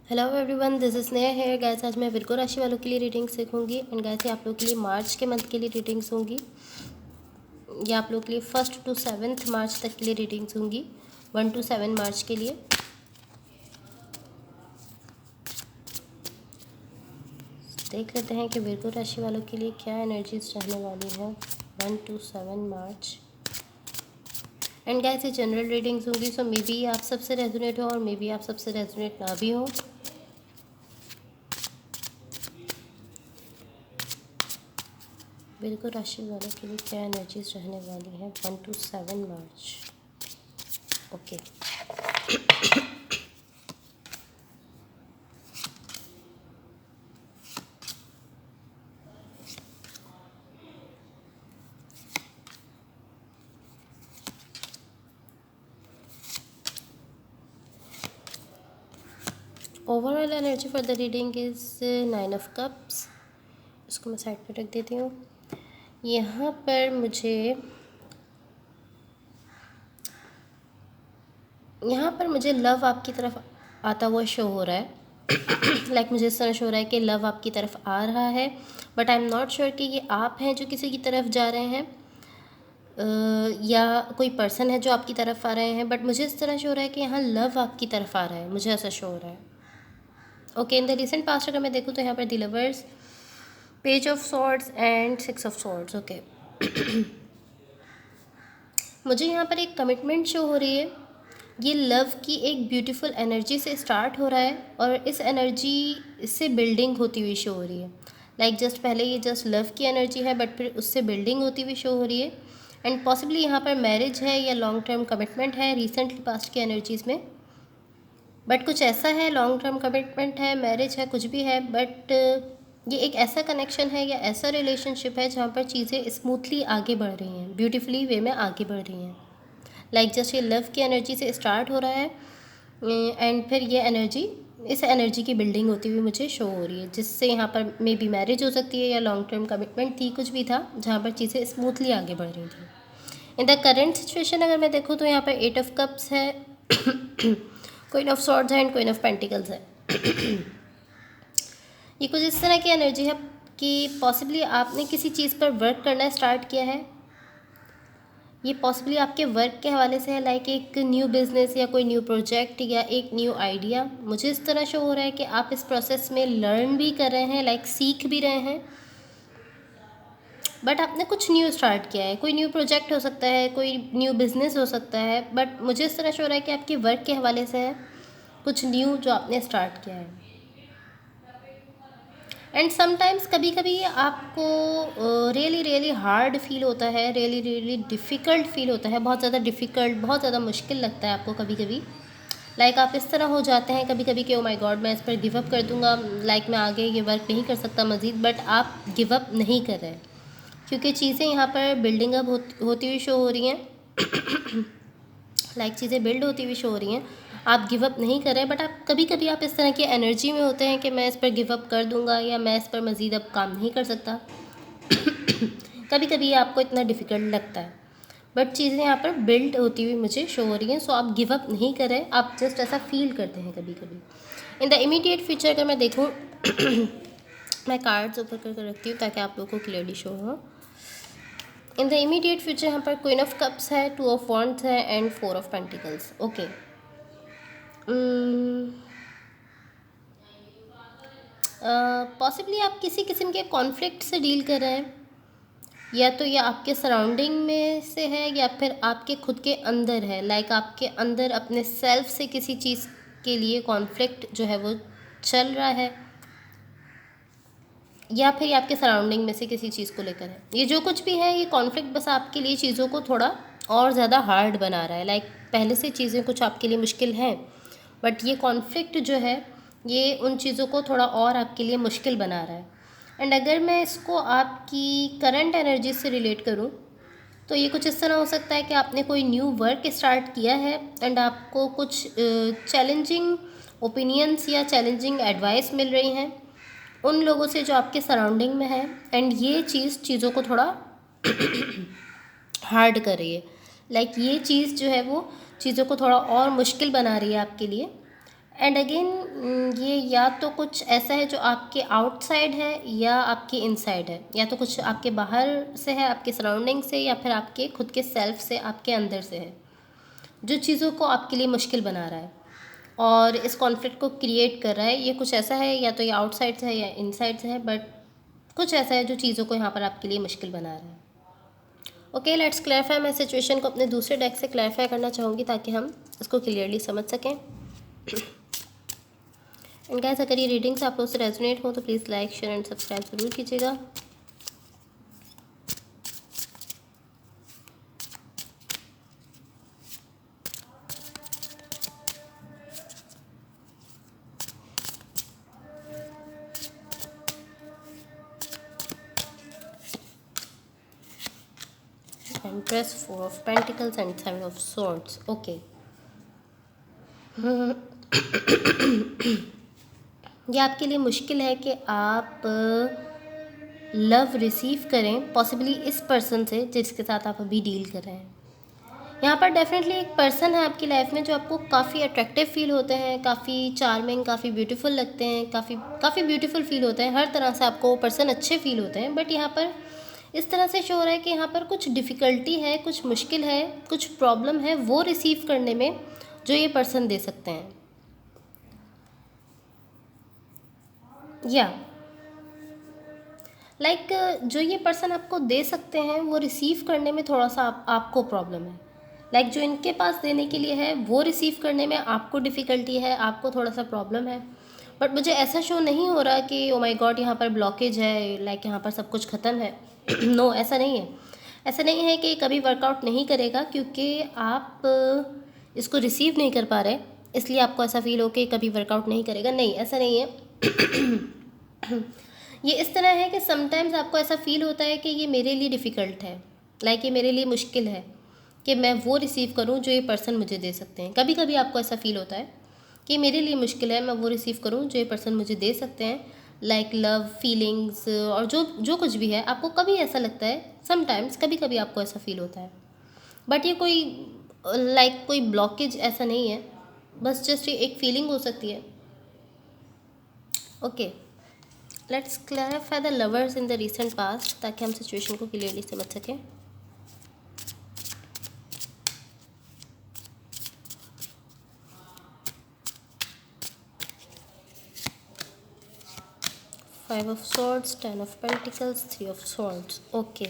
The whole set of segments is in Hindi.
Hello everyone, this is Sneha here. Guys, आज मैं विर्गो राशि वालों के लिए रीडिंग्स सीखूंगी। एंड गाइस, ये आप लोग के लिए मार्च के मंथ के लिए रीडिंग्स होंगी। ये आप लोग के लिए 1 to 7 मार्च तक के लिए रीडिंग्स होंगी, 1 to 7 मार्च के लिए। देख लेते हैं कि विर्गो राशि वालों के लिए क्या एनर्जीज रहने वाली हैं 1 to 7 मार्च। एंड गाइस, ये जनरल रीडिंग्स होंगी, सो मे बी आप सबसे रेजोनेट हो और मे बी आप सबसे रेजोनेट ना भी हो। विर्गो राशि वालों के लिए क्या एनर्जीज रहने वाली हैं 1 to 7 March. Okay, overall energy for the reading is 9 of cups. इसको मैं साइड पर रख देती हूँ। यहाँ पर मुझे लव आपकी तरफ आता हुआ शो हो रहा है। लाइक मुझे इस तरह शो हो रहा है कि लव आपकी तरफ आ रहा है, but I am not sure कि ये आप हैं जो किसी की तरफ जा रहे हैं या कोई पर्सन है जो आपकी तरफ आ रहे हैं। बट मुझे इस तरह शो हो रहा है कि यहाँ लव आपकी तरफ आ रहा है, मुझे ऐसा शो हो रहा है। Okay, in the recent past अगर मैं देखूँ तो यहाँ पर the lovers, page of swords and 6 of swords. Okay, मुझे यहाँ पर एक कमिटमेंट शो हो रही है। ये लव की एक ब्यूटीफुल एनर्जी से स्टार्ट हो रहा है और इस एनर्जी से बिल्डिंग होती हुई शो हो रही है। लाइक जस्ट पहले ये जस्ट लव की एनर्जी है, बट फिर उससे बिल्डिंग होती हुई शो हो रही है। एंड पॉसिबली यहाँ पर मैरिज है या लॉन्ग टर्म कमिटमेंट है रिसेंटली पास्ट की एनर्जीज़ में। बट कुछ ऐसा है, लॉन्ग टर्म कमिटमेंट है, मैरिज है, कुछ भी है, बट ये एक ऐसा कनेक्शन है या ऐसा रिलेशनशिप है जहाँ पर चीज़ें स्मूथली आगे बढ़ रही हैं, ब्यूटीफुली वे में आगे बढ़ रही हैं। लाइक जस्ट ये लव की एनर्जी से स्टार्ट हो रहा है एंड फिर ये एनर्जी, इस एनर्जी की बिल्डिंग होती हुई मुझे शो हो रही है, जिससे यहाँ पर मे बी मैरिज हो सकती है या लॉन्ग टर्म कमिटमेंट थी, कुछ भी था जहाँ पर चीज़ें स्मूथली आगे बढ़ रही थी। इन द करेंट सिचुएशन अगर मैं देखूँ तो यहाँ पर 8 ऑफ कप्स है, क्वीन ऑफ सॉर्ड्स है एंड क्वीन ऑफ पेंटिकल्स है। ये कुछ इस तरह की एनर्जी है कि पॉसिबली आपने किसी चीज़ पर वर्क करना स्टार्ट किया है। ये पॉसिबली आपके वर्क के हवाले से है, लाइक एक न्यू बिज़नेस या कोई न्यू प्रोजेक्ट या एक न्यू आइडिया। मुझे इस तरह शो हो रहा है कि आप इस प्रोसेस में लर्न भी कर रहे हैं, लाइक सीख भी रहे हैं, बट आपने कुछ न्यू स्टार्ट किया है। कोई न्यू प्रोजेक्ट हो सकता है, कोई न्यू बिज़नेस हो सकता है, बट मुझे इस तरह शो हो रहा है कि आपके वर्क के हवाले से है कुछ न्यू जो आपने स्टार्ट किया है। एंड समटाइम्स कभी कभी आपको रियली रियली हार्ड फील होता है, रियली रियली डिफ़िकल्ट फील होता है, बहुत ज़्यादा डिफ़िकल्ट, बहुत ज़्यादा मुश्किल लगता है आपको कभी कभी। लाइक आप इस तरह हो जाते हैं कभी कभी कि ओ माय गॉड मैं इस पर गिव अप कर दूंगा, लाइक मैं आगे ये वर्क नहीं कर सकता मज़ीद, बट आप गिव अप नहीं कर रहे क्योंकि चीज़ें यहाँ पर बिल्डिंग अप होती हुई शो हो रही हैं। लाइक चीज़ें बिल्ड होती हुई शो हो रही हैं, आप गिव अप नहीं कर रहे, बट आप कभी कभी आप इस तरह की एनर्जी में होते हैं कि मैं इस पर गिव अप कर दूंगा या मैं इस पर मज़ीद अब काम नहीं कर सकता। कभी कभी आपको इतना डिफ़िकल्ट लगता है, बट चीज़ें यहाँ पर बिल्ड होती हुई मुझे शो हो रही हैं। सो आप गिव अप नहीं कर रहे, आप जस्ट ऐसा फील करते हैं कभी कभी। इन द इमीडिएट फ्यूचर अगर मैं देखूँ मैं कार्ड्स ऊपर करके रखती हूँ ताकि आप लोगों को क्लियरली शो हो। इन द इमीडिएट फ्यूचर यहाँ पर क्वीन ऑफ कप्स है, 2 ऑफ वॉन्ड्स है and 4 of pentacles. Okay, possibly आप किसी किस्म के कॉन्फ्लिक्ट से डील कर रहे हैं, या तो ये आपके सराउंडिंग में से है या फिर आपके खुद के अंदर है। लाइक आपके अंदर अपने सेल्फ से किसी चीज़ के लिए कॉन्फ्लिक्ट जो है वो चल रहा है, या फिर ये आपके सराउंडिंग में से किसी चीज़ को लेकर है। ये जो कुछ भी है, ये कॉन्फ्लिक्ट बस आपके लिए चीज़ों को थोड़ा और ज़्यादा हार्ड बना रहा है। लाइक पहले से चीज़ें कुछ आपके लिए मुश्किल हैं, बट ये कॉन्फ्लिक्ट जो है ये उन चीज़ों को थोड़ा और आपके लिए मुश्किल बना रहा है। एंड अगर मैं इसको आपकी करंट एनर्जी से रिलेट करूँ तो ये कुछ इस तरह हो सकता है कि आपने कोई न्यू वर्क स्टार्ट किया है एंड आपको कुछ चैलेंजिंग ओपिनियंस या चैलेंजिंग एडवाइस मिल रही हैं उन लोगों से जो आपके सराउंडिंग में है, एंड ये चीज़ों को थोड़ा हार्ड कर रही है। लाइक ये चीज़ जो है वो चीज़ों को थोड़ा और मुश्किल बना रही है आपके लिए। एंड अगेन ये या तो कुछ ऐसा है जो आपके आउटसाइड है या आपके इनसाइड है, या तो कुछ आपके बाहर से है, आपके सराउंडिंग से, या फिर आपके खुद के सेल्फ से, आपके अंदर से है, जो चीज़ों को आपके लिए मुश्किल बना रहा है और इस कॉन्फ्लिक्ट को क्रिएट कर रहा है। ये कुछ ऐसा है, या तो ये आउटसाइड से है या इनसाइड से है, बट कुछ ऐसा है जो चीज़ों को यहाँ पर आपके लिए मुश्किल बना रहा है। Okay, let's clarify. मैं सिचुएशन को अपने दूसरे डेक से क्लैरिफाई करना चाहूँगी ताकि हम इसको क्लियरली समझ सकें। एंड गाइस, अगर ये रीडिंग्स आप लोग से रेजोनेट हो तो please like, share and subscribe ज़रूर कीजिएगा। Empress, 4 of Pentacles and 7 of Swords. Okay, ये आपके लिए मुश्किल है कि आप लव रिसीव करें पॉसिबली इस पर्सन से जिसके साथ आप अभी डील कर रहे हैं। यहाँ पर डेफिनेटली एक पर्सन है आपकी लाइफ में जो आपको काफ़ी अट्रैक्टिव फील होते हैं, काफ़ी चार्मिंग, काफ़ी ब्यूटीफुल लगते हैं, काफ़ी ब्यूटीफुल फील होते हैं, हर तरह से आपको पर्सन अच्छे फील होते हैं। बट यहाँ पर इस तरह से शो हो रहा है कि यहाँ पर कुछ डिफ़िकल्टी है, कुछ मुश्किल है, कुछ प्रॉब्लम है वो रिसीव करने में जो ये पर्सन दे सकते हैं। या जो ये पर्सन आपको दे सकते हैं वो रिसीव करने में थोड़ा सा आपको प्रॉब्लम है। जो इनके पास देने के लिए है वो रिसीव करने में आपको डिफ़िकल्टी है, आपको थोड़ा सा प्रॉब्लम है। बट मुझे ऐसा शो नहीं हो रहा कि ओ माय गॉड यहाँ पर ब्लॉकेज है, यहाँ पर सब कुछ ख़त्म है। नो, ऐसा नहीं है। ऐसा नहीं है कि कभी वर्कआउट नहीं करेगा क्योंकि आप इसको रिसीव नहीं कर पा रहे, इसलिए आपको ऐसा फील हो कि कभी वर्कआउट नहीं करेगा। नहीं, ऐसा नहीं है। ये इस तरह है कि समटाइम्स आपको ऐसा फील होता है कि ये मेरे लिए डिफ़िकल्ट है, ये मेरे लिए मुश्किल है कि मैं वो रिसीव करूं जो ये पर्सन मुझे दे सकते हैं। कभी कभी आपको ऐसा फील होता है कि मेरे लिए मुश्किल है मैं वो रिसीव करूं जो ये पर्सन मुझे दे सकते हैं, लव, फीलिंग्स और जो जो कुछ भी है। आपको कभी ऐसा लगता है, समटाइम्स कभी कभी आपको ऐसा फील होता है। बट ये कोई कोई ब्लॉकेज ऐसा नहीं है, बस जस्ट ये एक फीलिंग हो सकती है। Okay, let's clarify the lovers in the recent past ताकि हम सिचुएशन को क्लियरली समझ सकें। Five of Swords, 10 of Pentacles, 3 of Swords. Okay.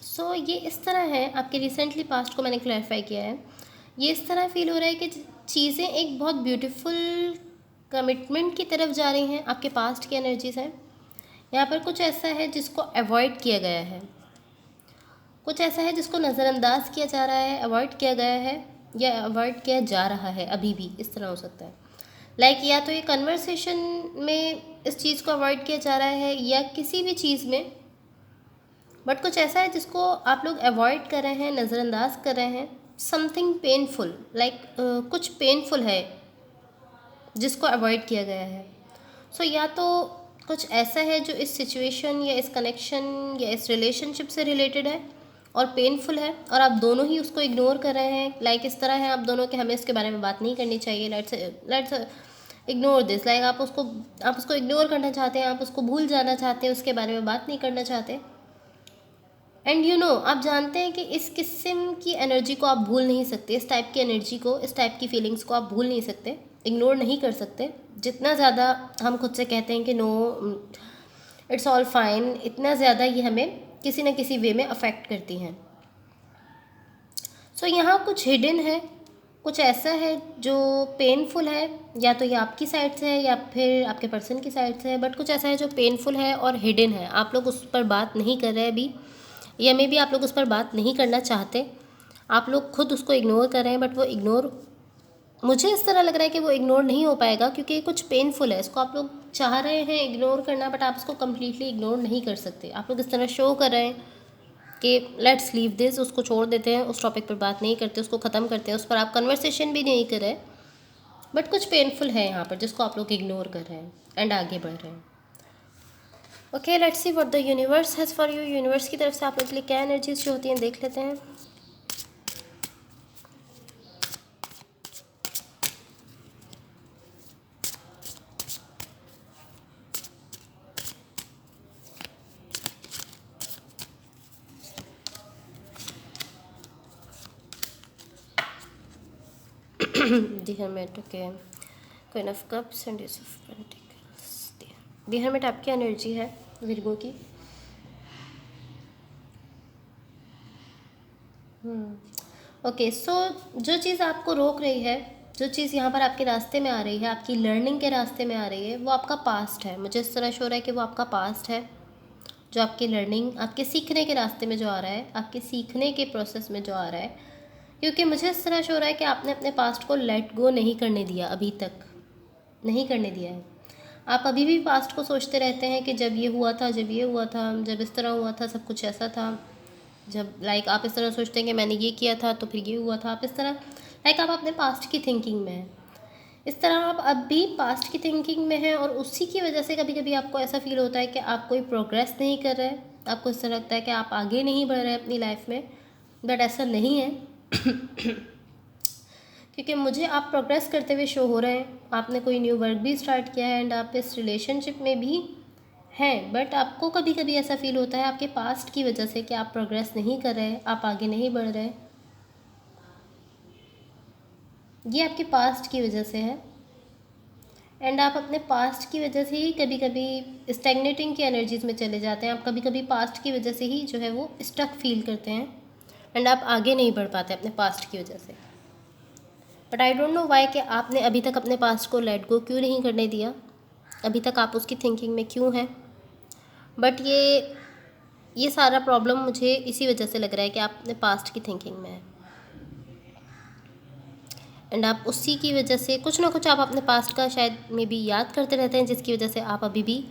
सो ये इस तरह है, आपके रिसेंटली पास्ट को मैंने क्लैरिफाई किया है। ये इस तरह फील हो रहा है कि चीज़ें एक बहुत ब्यूटीफुल कमिटमेंट की तरफ जा रही हैं। आपके पास्ट की एनर्जीज हैं। यहाँ पर कुछ ऐसा है जिसको अवॉइड किया गया है, कुछ ऐसा है जिसको नज़रअंदाज किया जा रहा है, अवॉइड किया गया है या अवॉइड किया जा रहा है अभी भी। इस तरह हो सकता है या तो ये कन्वर्सेशन में इस चीज़ को अवॉइड किया जा रहा है या किसी भी चीज़ में, बट कुछ ऐसा है जिसको आप लोग अवॉइड कर रहे हैं, नज़रअंदाज कर रहे हैं। समथिंग पेनफुल, कुछ पेनफुल है जिसको अवॉइड किया गया है। सो या तो कुछ ऐसा है जो इस सिचुएशन या इस कनेक्शन या इस रिलेशनशिप से रिलेटेड है और पेनफुल है और आप दोनों ही उसको इग्नोर कर रहे हैं। इस तरह है आप दोनों के, हमें इसके बारे में बात नहीं करनी चाहिए, लेट्स इग्नोर दिस। आप उसको इग्नोर करना चाहते हैं, आप उसको भूल जाना चाहते हैं, उसके बारे में बात नहीं करना चाहते। एंड आप जानते हैं कि इस किस्म की एनर्जी को आप भूल नहीं सकते, इस टाइप की एनर्जी को, इस टाइप की फीलिंग्स को आप भूल नहीं सकते, इग्नोर नहीं कर सकते। जितना ज़्यादा हम खुद से कहते हैं कि नो, इट्स ऑल फाइन, इतना ज़्यादा ये हमें किसी न किसी वे में अफेक्ट करती हैं। सो यहाँ कुछ हिडन है, कुछ ऐसा है जो पेनफुल है, या तो ये आपकी साइड से है या फिर आपके पर्सन की साइड से है। बट कुछ ऐसा है जो पेनफुल है और हिडन है, आप लोग उस पर बात नहीं कर रहे अभी, या मे बी आप लोग उस पर बात नहीं करना चाहते, आप लोग खुद उसको इग्नोर कर रहे हैं। बट वो इग्नोर, मुझे इस तरह लग रहा है कि वो इग्नोर नहीं हो पाएगा क्योंकि कुछ पेनफुल है। इसको आप लोग चाह रहे हैं इग्नोर करना, बट आप इसको कम्प्लीटली इग्नोर नहीं कर सकते। आप लोग इस तरह शो कर रहे हैं कि लेट्स लीव दिस, उसको छोड़ देते हैं, उस टॉपिक पर बात नहीं करते, उसको ख़त्म करते हैं, उस पर आप कन्वर्सेशन भी नहीं कर रहे। बट कुछ पेनफुल है यहाँ पर जिसको आप लोग इग्नोर कर रहे हैं एंड आगे बढ़ रहे हैं। Okay, let's see what the universe has for you. Universe की तरफ से आप लोगों के लिए क्या एनर्जीज जो होती हैं देख लेते हैं। The hermit, okay, queen of cups and ace of pentacles. The hermit आपकी एनर्जी है विर्गो की। ओके, सो जो चीज़ आपको रोक रही है, जो चीज़ यहाँ पर आपके रास्ते में आ रही है, आपकी लर्निंग के रास्ते में आ रही है, वो आपका पास्ट है। मुझे इस तरह शो रहा है कि वो आपका पास्ट है, जो आपकी लर्निंग, आपके सीखने के रास्ते में जो आ रहा है, आपके सीखने के प्रोसेस में जो आ रहा है। क्योंकि मुझे इस तरह शो रहा है कि आपने अपने पास्ट को लेट गो नहीं करने दिया, अभी तक नहीं करने दिया है। आप अभी भी पास्ट को सोचते रहते हैं कि जब ये हुआ था, जब ये हुआ था, जब इस तरह हुआ था, सब कुछ ऐसा था। जब लाइक आप इस तरह सोचते हैं कि मैंने ये किया था तो फिर ये हुआ था, आप इस तरह लाइक आप अपने पास्ट की थिंकिंग में हैं। इस तरह आप अब भी पास्ट की थिंकिंग में हैं और उसी की वजह से कभी कभी आपको ऐसा फील होता है कि आप कोई प्रोग्रेस नहीं कर रहे। आपको इस तरह लगता है कि आप आगे नहीं बढ़ रहे अपनी लाइफ में, बट ऐसा नहीं है। क्योंकि मुझे आप प्रोग्रेस करते हुए शो हो रहे हैं। आपने कोई न्यू वर्क भी स्टार्ट किया है एंड आप इस रिलेशनशिप में भी हैं, बट आपको कभी कभी ऐसा फील होता है आपके पास्ट की वजह से कि आप प्रोग्रेस नहीं कर रहे, आप आगे नहीं बढ़ रहे। ये आपके पास्ट की वजह से है एंड आप अपने पास्ट की वजह से ही कभी कभी स्टैग्नेटिंग की एनर्जीज़ में चले जाते हैं। आप कभी कभी पास्ट की वजह से ही जो है वो स्टक फील करते हैं एंड आप आगे नहीं बढ़ पाते अपने पास्ट की वजह से। But I don't know why कि आपने अभी तक अपने पास्ट को लेट गो क्यों नहीं करने दिया, अभी तक आप उसकी थिंकिंग में क्यों हैं। बट ये सारा प्रॉब्लम मुझे इसी वजह से लग रहा है कि आप अपने पास्ट की थिंकिंग में हैं एंड आप उसी की वजह से कुछ ना कुछ आप अपने पास्ट का शायद मे बी याद करते रहते हैं, जिसकी वजह से आप अभी भी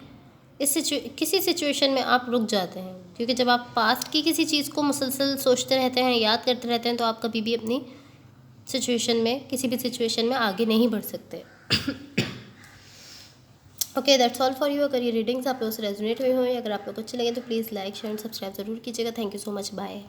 किसी सिचुएशन में आप रुक जाते हैं। क्योंकि जब आप पास्ट की किसी चीज़ को मुसलसल सोचते रहते हैं, याद करते रहते हैं, तो आप कभी भी अपनी सिचुएशन में, किसी भी सिचुएशन में आगे नहीं बढ़ सकते। Okay, that's all for you. अगर ये रीडिंग्स आप लोगों से रेजोनेट हुई हो, अगर आप लोग को अच्छे लगे तो please like share and subscribe ज़रूर कीजिएगा। Thank you so much, bye.